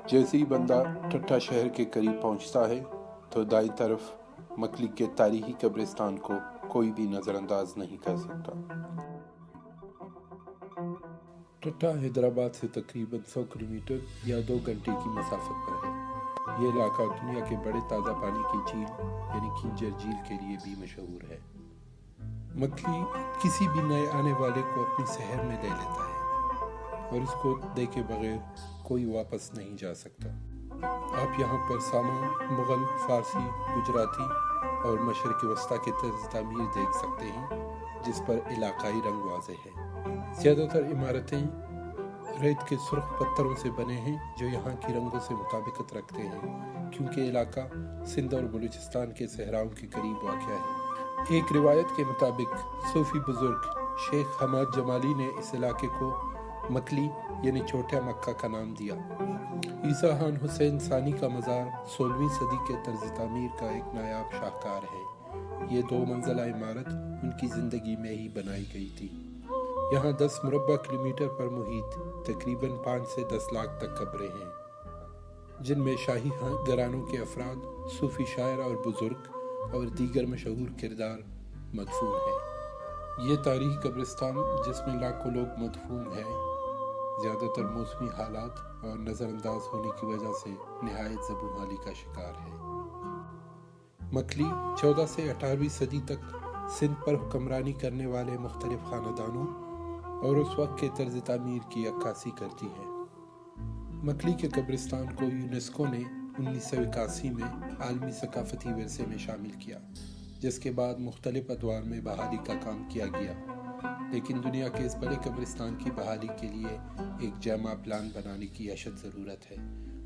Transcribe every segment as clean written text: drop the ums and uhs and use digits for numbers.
जैसे ही बंदा ठट्ठा शहर के करीब पहुंचता है तो दाईं तरफ मकली के तारीखी कब्रिस्तान को कोई भी नज़रअंदाज नहीं कर सकता। ठट्ठा हैदराबाद से तकरीबन 100 किलोमीटर या 2 घंटे की मसाफत पर है। ये इलाका दुनिया के बड़े ताज़ा पानी की झील यानी खिंजर झील के लिए भी मशहूर है। मकली किसी भी नए आने वाले को अपनी शहर में ले लेता है और उसको देखे बगैर कोई वापस नहीं जा सकता। आप यहाँ पर सामा, मुग़ल, फ़ारसी, गुजराती और मशरक़ वस्ता के तर्ज़ तामीर देख सकते हैं, जिस पर इलाकाई रंग वाज़े है। ज़्यादातर इमारतें रेत के सुर्ख पत्थरों से बने हैं जो यहाँ की रंगों से मुताबिकत रखते हैं, क्योंकि इलाका सिंध और बलूचिस्तान के सहराओं के करीब वाक़या है। एक रिवायत के मुताबिक सूफ़ी बुज़ुर्ग शेख हमाद जमाली ने इस इलाके को मकली यानी छोटा मक्का का नाम दिया। ईसा खान हुसैन सानी का मज़ार 16वीं सदी के तर्ज़ तामीर का एक नायाब शाहकार है। ये 2 मंजिला इमारत उनकी ज़िंदगी में ही बनाई गई थी। यहाँ 10 मुरब्बा किलोमीटर पर मुहित तकरीबन 5 से 10 लाख तक कब्रें हैं, जिनमें शाही घरानों के अफराद, सूफ़ी शायर और बुज़ुर्ग और दीगर मशहूर किरदार मदफून हैं। ये तारीख़ी कब्रिस्तान जिसमें लाखों लोग मदफून हैं, ज़्यादातर मौसमी हालात और नज़रअंदाज होने की वजह से नहायत ज़बूहाली का शिकार है। मकली 14 से 18वीं सदी तक सिंध पर हुक्मरानी करने वाले मुख्तलिफ खानदानों और उस वक्त के तर्ज़ तामीर की अक्कासी करती है। मकली के कब्रिस्तान को यूनेस्को ने 1981 में आलमी सकाफ़ती विरसे में शामिल किया, जिसके बाद मुख्तलिफ अदवार में बहाली का काम किया गया। लेकिन दुनिया के इस बड़े कब्रिस्तान की बहाली के लिए एक जामा प्लान बनाने की अशद ज़रूरत है।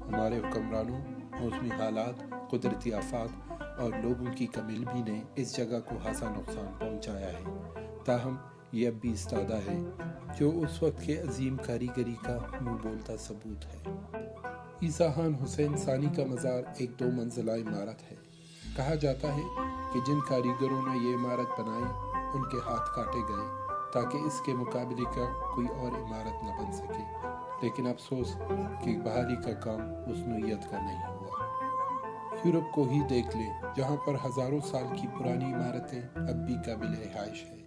हमारे हुक्मरानों, मौसमी हालात, कुदरती आफात और लोगों की कमीलगी ने इस जगह को खासा नुकसान पहुँचाया है। ताहम ये अब भी इस्तादा है जो उस वक्त के अजीम कारीगरी का मुँह बोलता सबूत है। ईसा खान हुसैन सानी का मज़ार एक 2 मंजिला इमारत है। कहा जाता है कि जिन कारीगरों ने ये इमारत बनाई उनके हाथ काटे गए ताकि इसके मुकाबले का कोई और इमारत न बन सके, लेकिन अफसोस कि बहाली का काम उस नौइयत का नहीं हुआ। यूरोप को ही देख ले, जहाँ पर हज़ारों साल की पुरानी इमारतें अब भी काबिल रिहाइश है।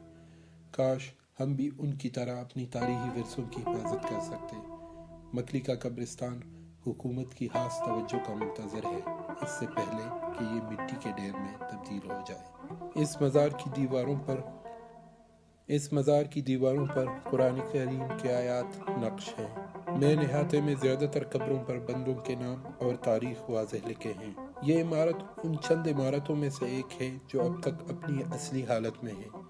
काश हम भी उनकी तरह अपनी तारीखी विरसों की हिफाजत कर सकते। मकली का कब्रिस्तान हुकूमत की खास तवज्जो का मुंतज़र है, इससे पहले कि ये मिट्टी के ढेर में तब्दील हो जाए। इस मज़ार की दीवारों पर कुरान करीम के आयात नक्श हैं। मेन इहाते में ज़्यादातर कब्रों पर बंदों के नाम और तारीख़ वाज़ेह लिखे हैं। ये इमारत उन चंद इमारतों में से एक है जो अब तक अपनी असली हालत में है।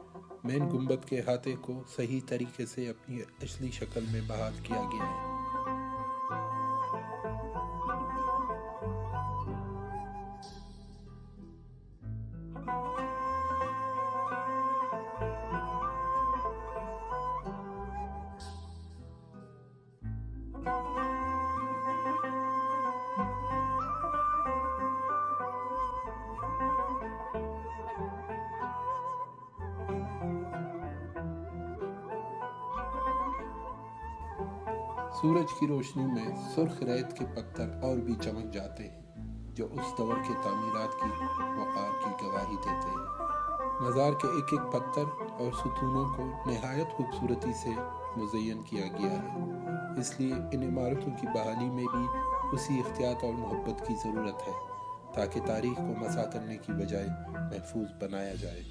मेन गुंबद के अहाते को सही तरीके से अपनी असली शक्ल में बहाल किया गया है। सूरज की रोशनी में सुर्ख रेत के पत्थर और भी चमक जाते हैं, जो उस दौर के तामीरात की वक़ार की गवाही देते हैं। मज़ार के एक एक पत्थर और सुतूनों को नहायत खूबसूरती से मुज़य्यन किया गया है, इसलिए इन इमारतों की बहाली में भी उसी इख्तियात और मोहब्बत की ज़रूरत है ताकि तारीख़ को मसा करने की बजाय महफूज बनाया जाए।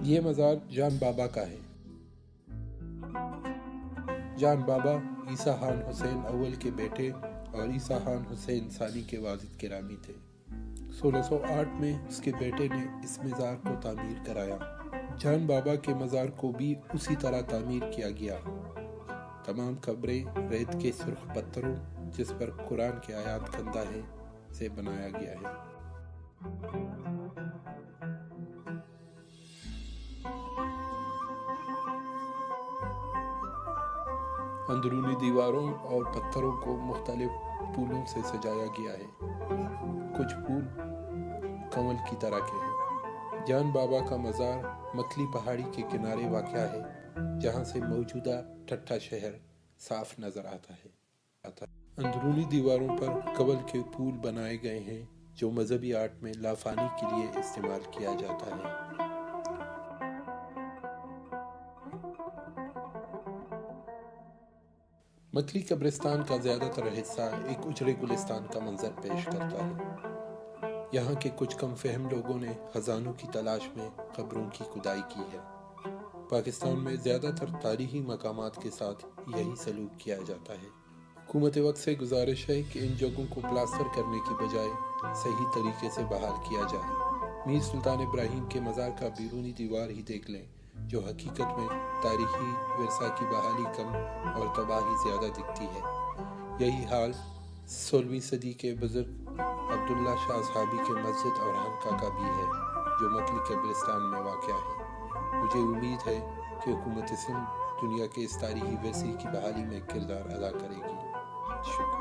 ये मज़ार जान बाबा का है। जान बाबा ईसा खान हुसैन अव्वल के बेटे और ईसा खान हुसैन सानी के वाजिद गिरामी थे। 1608 میں اس کے بیٹے نے اس مزار کو تعمیر کرایا۔ جان بابا کے مزار کو بھی اسی طرح تعمیر کیا گیا۔ تمام قبریں ریت کے سرخ پتھروں جس پر قرآن کی آیات کندہ ہیں سے بنایا گیا ہے۔ اندرونی دیواروں اور پتھروں کو مختلف پھولوں سے سجایا گیا ہے۔ کچھ پھول کنول کی طرح کے ہیں۔ جان بابا کا مزار مکلی پہاڑی کے کنارے واقع ہے، جہاں سے موجودہ ٹھٹھا شہر صاف نظر آتا ہے۔ اندرونی دیواروں پر کنول کے پھول بنائے گئے ہیں جو مذہبی آرٹ میں لافانی کے لیے استعمال کیا جاتا ہے۔ مکلی قبرستان کا زیادہ تر حصہ ایک اجڑے گلستان کا منظر پیش کرتا ہے۔ یہاں کے کچھ کم فہم لوگوں نے خزانوں کی تلاش میں قبروں کی کھدائی کی ہے۔ پاکستان میں زیادہ تر تاریخی مقامات کے ساتھ یہی سلوک کیا جاتا ہے۔ حکومت وقت سے گزارش ہے کہ ان جگہوں کو پلاسٹر کرنے کی بجائے صحیح طریقے سے بحال کیا جائے۔ میر سلطان ابراہیم کے مزار کا بیرونی دیوار ہی دیکھ لیں، جو حقیقت میں تاریخی ورثہ کی بحالی کم اور تباہی زیادہ دکھتی ہے۔ یہی حال 16ویں صدی کے بزرگ عبداللہ شاہ صحابی کے مسجد اور خانقاہ کا بھی ہے، جو مکلی قبرستان میں واقع ہے۔ مجھے امید ہے کہ حکومت سندھ دنیا کے اس تاریخی ورثے کی بحالی میں کردار ادا کرے گی۔ شکریہ۔